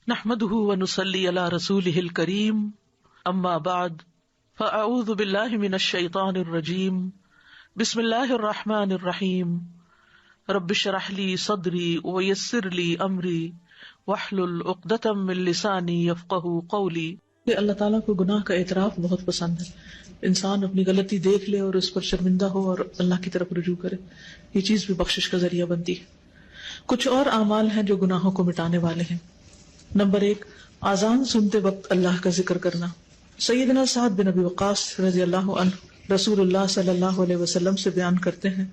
نحمده ونصلي على رسوله الكريم اما بعد فاعوذ بالله من الشيطان الرجيم بسم الله الرحمن الرحيم رب اشرح لي صدري ويسر لي امري واحلل عقدة من لساني يفقهوا قولي. کہ اللہ تعالیٰ کو گناہ کا اعتراف بہت پسند ہے، انسان اپنی غلطی دیکھ لے اور اس پر شرمندہ ہو اور اللہ کی طرف رجوع کرے، یہ چیز بھی بخشش کا ذریعہ بنتی ہے۔ کچھ اور اعمال ہیں جو گناہوں کو مٹانے والے ہیں۔ نمبر 1، اذان سنتے وقت اللہ کا ذکر کرنا۔ سیدنا سعد بن ابی وقاص رضی اللہ عنہ رسول اللہ صلی اللہ علیہ وسلم سے بیان کرتے ہیں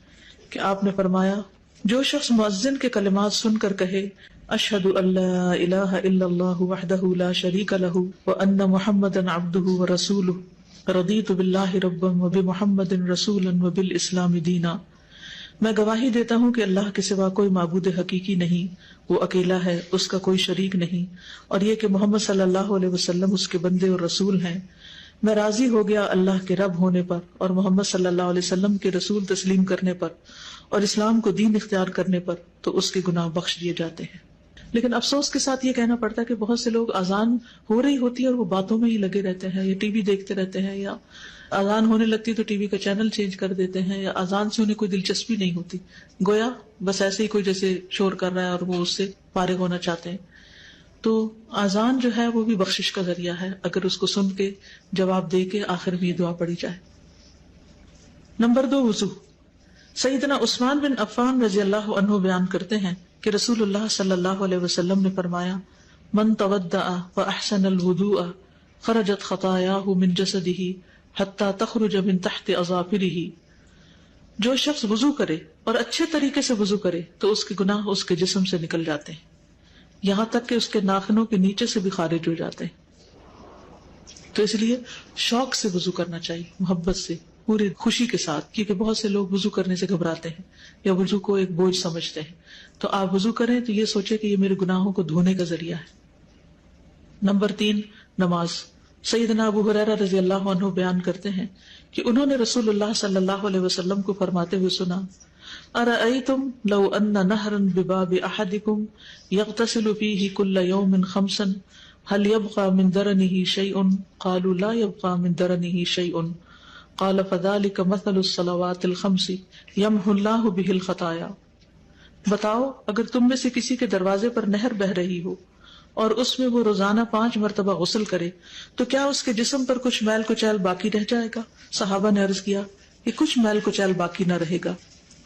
کہ آپ نے فرمایا، جو شخص مؤذن کے کلمات سن کر کہے اشہد ان لا الہ الا اللہ وحدہ لا شریک لہ وان محمدا عبدہ ورسولہ رضیت باللہ ربا وبمحمد رسولا وبالاسلام دینا، میں گواہی دیتا ہوں کہ اللہ کے سوا کوئی معبود حقیقی نہیں، وہ اکیلا ہے، اس کا کوئی شریک نہیں، اور یہ کہ محمد صلی اللہ علیہ وسلم اس کے بندے اور رسول ہیں۔ میں راضی ہو گیا اللہ کے رب ہونے پر اور محمد صلی اللہ علیہ وسلم کے رسول تسلیم کرنے پر اور اسلام کو دین اختیار کرنے پر، تو اس کے گناہ بخش دیے جاتے ہیں۔ لیکن افسوس کے ساتھ یہ کہنا پڑتا ہے کہ بہت سے لوگ اذان ہو رہی ہوتی ہے اور وہ باتوں میں ہی لگے رہتے ہیں، یا ٹی وی دیکھتے رہتے ہیں، یا اذان ہونے لگتی تو ٹی وی کا چینل چینج کر دیتے ہیں، یا اذان سے انہیں کوئی دلچسپی نہیں ہوتی، گویا بس ایسے ہی کوئی جیسے شور کر رہا ہے اور وہ اس سے فارغ ہونا چاہتے ہیں۔ تو اذان جو ہے وہ بھی بخشش کا ذریعہ ہے، اگر اس کو سن کے جواب دے کے آخر میں یہ دعا پڑھی جائے۔ نمبر 2، وضو۔ سیدنا عثمان بن عفان رضی اللہ عنہ بیان کرتے ہیں کہ رسول اللہ صلی اللہ علیہ وسلم نے فرمایا، من تودع فاحسن الوضوء خرجت خطاياه من جسده حتى تخرج من تحت اظافره، جو شخص وضو کرے اور اچھے طریقے سے وضو کرے تو اس کے گناہ اس کے جسم سے نکل جاتے ہیں، یہاں تک کہ اس کے ناخنوں کے نیچے سے بھی خارج ہو جاتے ہیں۔ تو اس لیے شوق سے وضو کرنا چاہیے، محبت سے، پوری خوشی کے ساتھ، کیونکہ بہت سے لوگ وضو کرنے سے گھبراتے ہیں یا وضو کو ایک بوجھ سمجھتے ہیں۔ تو آپ وضو کریں تو یہ سوچیں کہ یہ میرے گناہوں کو دھونے کا ذریعہ ہے۔ نمبر 3، نماز۔ سیدنا ابو ہریرہ رضی اللہ عنہ بیان کرتے ہیں کہ انہوں نے رسول اللہ صلی اللہ علیہ وسلم کو فرماتے ہوئے سنا، ارأیتم لو ان نہرا بباب احدکم یغتسل فیہ کل یوم 5 هل يبقى من درنه شیء؟ قالوا لا يبقى من درنه شیء قال فذلك مثل الصلوات الخمس يمحو الله به الخطايا۔ بتاؤ، اگر تم میں سے کسی کے دروازے پر نہر بہ رہی ہو اور اس میں وہ روزانہ 5 مرتبہ غسل کرے تو کیا اس کے جسم پر کچھ میل کچیل باقی رہ جائے گا؟ صحابہ نے عرض کیا کہ کچھ میل کچیل باقی نہ رہے گا۔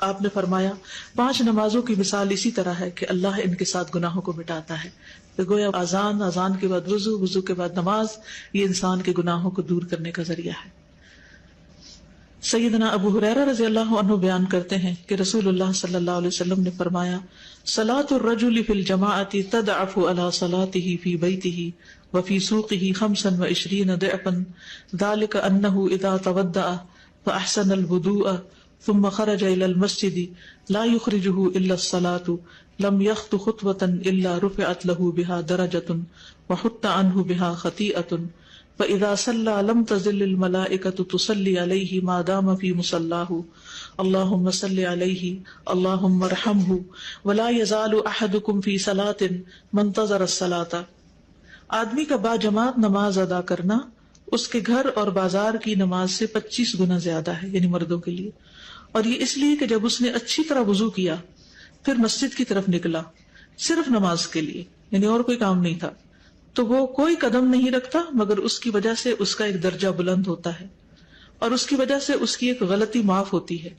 آپ نے فرمایا، 5 نمازوں کی مثال اسی طرح ہے کہ اللہ ان کے ساتھ گناہوں کو مٹاتا ہے۔ تو گویا اذان کے بعد وضو، وضو کے بعد نماز، یہ انسان کے گناہوں کو دور کرنے کا ذریعہ ہے۔ سیدنا ابو ہریرہ رضی اللہ عنہ بیان کرتے ہیں کہ رسول اللہ صلی اللہ علیہ وسلم نے فرمایا، صلاة الرجل فی الجماعة تضعف على صلاته فی بیته وفی سوقه 25 ضعفا ذلك انه اذا تودع فاحسن الوضوء ثم خرج الى المسجد لا يخرجه الا الصلاة لم يخط خطوة الا رفعت له بها درجة وحط عنه بها خطيئة فإذا صلى لم تزل الملائكة تصلي عليه ما دام في مصلاه اللهم صل عليه اللهم ارحمه ولا يزال أحدكم في صلاة منتظر الصلاة۔ آدمی کا باجماعت نماز ادا کرنا اس کے گھر اور بازار کی نماز سے 25 گنا زیادہ ہے، یعنی مردوں کے لیے، اور یہ اس لیے کہ جب اس نے اچھی طرح وضو کیا پھر مسجد کی طرف نکلا صرف نماز کے لیے، یعنی اور کوئی کام نہیں تھا، تو وہ کوئی قدم نہیں رکھتا مگر اس کی وجہ سے اس کا ایک درجہ بلند ہوتا ہے اور اس کی وجہ سے اس کی ایک غلطی معاف ہوتی ہے۔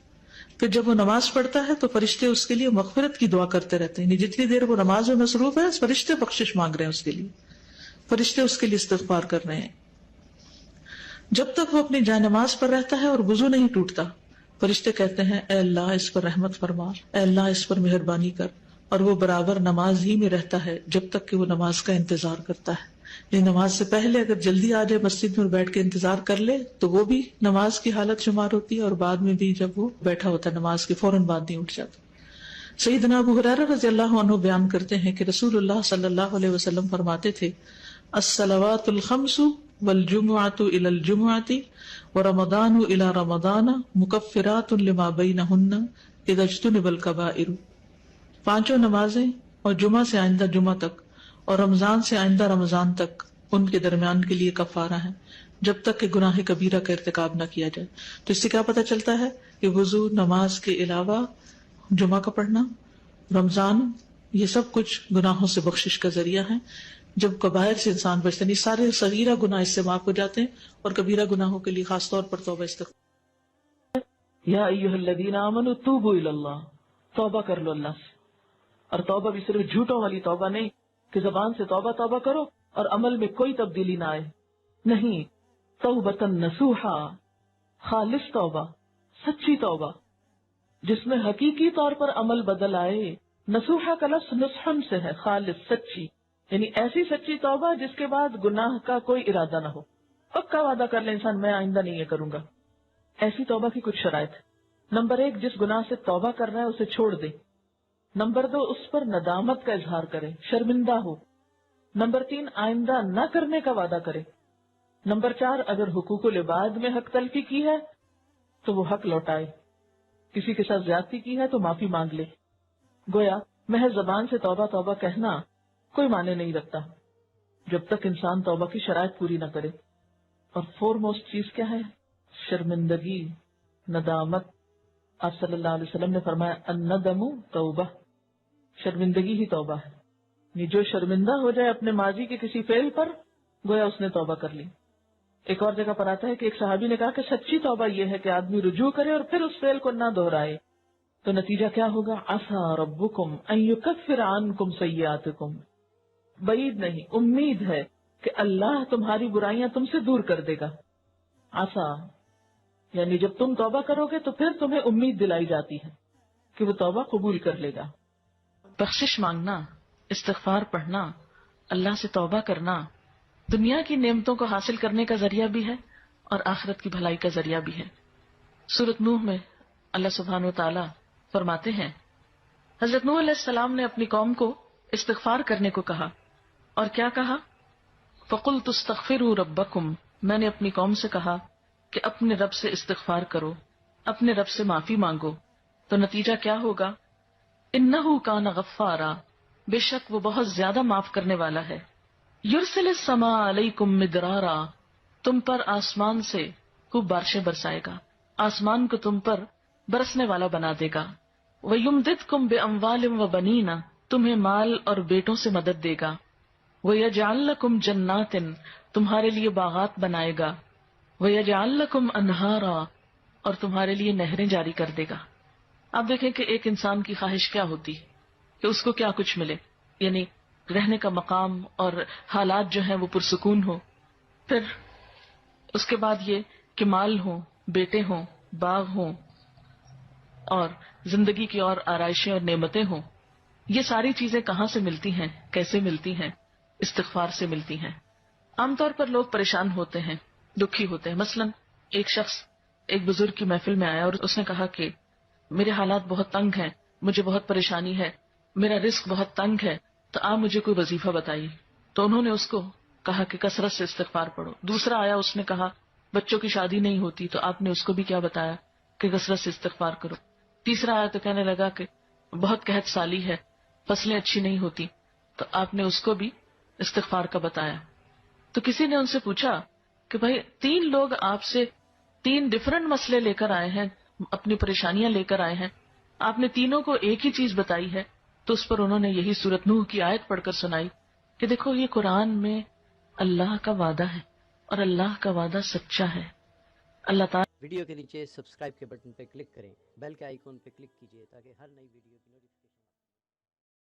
پھر جب وہ نماز پڑھتا ہے تو فرشتے اس کے لیے مغفرت کی دعا کرتے رہتے ہیں، جتنی دیر وہ نماز میں مصروف ہے فرشتے بخشش مانگ رہے ہیں اس کے لیے، فرشتے اس کے لیے استغفار کر رہے ہیں۔ جب تک وہ اپنی جائے نماز پر رہتا ہے اور وضو نہیں ٹوٹتا، فرشتے کہتے ہیں، اے اللہ اس پر رحمت فرما، اے اللہ اس پر مہربانی کر، اور وہ برابر نماز ہی میں رہتا ہے جب تک کہ وہ نماز کا انتظار کرتا ہے۔ یعنی نماز سے پہلے اگر جلدی آ جائے مسجد میں بیٹھ کے انتظار کر لے تو وہ بھی نماز کی حالت شمار ہوتی ہے، اور بعد میں بھی جب وہ بیٹھا ہوتا ہے نماز کے فوراً بعد نہیں اٹھ جاتا۔ سیدنا ابو ہریرہ رضی اللہ عنہ بیان کرتے ہیں کہ رسول اللہ صلی اللہ علیہ وسلم فرماتے تھے، الصلوات الخمس والجمعۃ الی الجمعۃ ورمضان الی رمضان مکفرات لما بینہن اذا اجتنب الکبائر۔ 5 نمازیں اور جمعہ سے آئندہ جمعہ تک اور رمضان سے آئندہ رمضان تک ان کے درمیان کے لیے کفارہ ہے جب تک کہ گناہ کبیرہ کا ارتکاب نہ کیا جائے. تو اس سے کیا پتہ چلتا ہے کہ وضو، نماز کے علاوہ جمعہ کا پڑھنا، رمضان، یہ سب کچھ گناہوں سے بخشش کا ذریعہ ہے. جب کبائر سے انسان بچتا ہے، سارے صغیرہ گناہ اس سے معاف ہو جاتے ہیں، اور کبیرہ گناہوں کے لیے خاص طور پر توبہ استغفار. یا ایھا الذین آمنوا توبوا الی اللہ، توبہ کر لو اللہ سے. اور توبہ بھی صرف جھوٹوں والی توبہ نہیں کہ زبان سے توبہ توبہ کرو اور عمل میں کوئی تبدیلی نہ آئے، نہیں، توبۃ نصوحا، خالص توبہ، سچی توبہ جس میں حقیقی طور پر عمل بدل آئے. نصوحا کا لفظ نصحن سے ہے، خالص، سچی، یعنی ایسی سچی توبہ جس کے بعد گناہ کا کوئی ارادہ نہ ہو. پکا وعدہ کر لے انسان میں آئندہ نہیں یہ کروں گا. ایسی توبہ کی کچھ شرائط ہے. نمبر 1، جس گناہ سے توبہ کر رہا ہے اسے چھوڑ دے. نمبر 2، اس پر ندامت کا اظہار کرے، شرمندہ ہو. نمبر 3، آئندہ نہ کرنے کا وعدہ کرے. نمبر 4، اگر حقوق العباد میں حق تلفی کی ہے تو وہ حق لوٹائے. کسی کے ساتھ زیادتی کی ہے تو معافی مانگ لے. گویا محض زبان سے توبہ توبہ کہنا کوئی معنی نہیں رکھتا جب تک انسان توبہ کی شرائط پوری نہ کرے. اور فور موسٹ چیز کیا ہے؟ شرمندگی، ندامت. آپ صلی اللہ علیہ وسلم نے فرمایا الندم توبہ، شرمندگی ہی توبہ ہے. یعنی جو شرمندہ ہو جائے اپنے ماضی کے کسی فعل پر، گویا اس نے توبہ کر لی. ایک اور جگہ پر آتا ہے کہ ایک صحابی نے کہا کہ سچی توبہ یہ ہے کہ آدمی رجوع کرے اور پھر اس فعل کو نہ دہرائے. تو نتیجہ کیا ہوگا؟ عسیٰ ربکم ان یکفر عنکم سیئاتکم، بعید نہیں، امید ہے کہ اللہ تمہاری برائیاں تم سے دور کر دے گا. عسیٰ یعنی جب تم توبہ کرو گے تو پھر تمہیں امید دلائی جاتی ہے کہ وہ توبہ قبول کر لے گا. بخشش مانگنا، استغفار پڑھنا، اللہ سے توبہ کرنا دنیا کی نعمتوں کو حاصل کرنے کا ذریعہ بھی ہے اور آخرت کی بھلائی کا ذریعہ بھی ہے. سورۃ نوح میں اللہ سبحانہ و تعالی فرماتے ہیں، حضرت نوح علیہ السلام نے اپنی قوم کو استغفار کرنے کو کہا، اور کیا کہا؟ فَقُلْتُ اسْتَغْفِرُوا رَبَّكُمْ، میں نے اپنی قوم سے کہا کہ اپنے رب سے استغفار کرو، اپنے رب سے معافی مانگو. تو نتیجہ کیا ہوگا؟ اِنَّهُ كَانَ غَفَّارًا، بے شک وہ بہت زیادہ معاف کرنے والا ہے. یرسل السماء علیکم مدرارا، تم پر آسمان سے خوب بارشیں برسائے گا، آسمان کو تم پر برسنے والا بنا دے گا. وَيُمْدِدْكُمْ بِأَمْوَالٍ وَبَنِينَ، تمہیں مال اور بیٹوں سے مدد دے گا. وَيَجْعَلْ لَكُمْ جَنَّاتٍ، تمہارے لیے باغات بنائے گا. وَيَجْعَلْ لَكُمْ أَنْهَارًا، اور تمہارے لیے نہریں جاری کر دے گا. آپ دیکھیں کہ ایک انسان کی خواہش کیا ہوتی ہے کہ اس کو کیا کچھ ملے، یعنی رہنے کا مقام اور حالات جو ہیں وہ پرسکون ہو. پھر اس کے بعد یہ کہ مال ہوں، بیٹے ہوں، باغ ہوں، اور زندگی کی اور آرائشیں اور نعمتیں ہوں. یہ ساری چیزیں کہاں سے ملتی ہیں، کیسے ملتی ہیں؟ استغفار سے ملتی ہیں. عام طور پر لوگ پریشان ہوتے ہیں، دکھی ہوتے ہیں. مثلا ایک شخص ایک بزرگ کی محفل میں آیا اور اس نے کہا کہ میرے حالات بہت تنگ ہیں، مجھے بہت پریشانی ہے، میرا رزق بہت تنگ ہے، تو آپ مجھے کوئی وظیفہ بتائیے. تو انہوں نے اس کو کہا کہ کثرت سے استغفار پڑھو. دوسرا آیا، اس نے کہا بچوں کی شادی نہیں ہوتی، تو آپ نے اس کو بھی کیا بتایا کہ کثرت سے استغفار کرو. تیسرا آیا تو کہنے لگا کہ بہت قحط سالی ہے، فصلیں اچھی نہیں ہوتی، تو آپ نے اس کو بھی استغفار کا بتایا. تو کسی نے ان سے پوچھا کہ بھائی 3 لوگ آپ سے 3 ڈفرنٹ مسئلے لے کر آئے ہیں، اپنی پریشانیاں لے کر آئے ہیں، آپ نے تینوں کو ایک ہی چیز بتائی ہے. تو اس پر انہوں نے یہی سورۃ نوح کی آیت پڑھ کر سنائی کہ دیکھو یہ قرآن میں اللہ کا وعدہ ہے اور اللہ کا وعدہ سچا ہے. اللہ تعالیٰ ویڈیو کے نیچے سبسکرائب کے بٹن پہ کلک کریں، بیل کے آئیکن پہ کلک کیجیے تاکہ ہر نئی ویڈیو کی نوٹیفیکیشن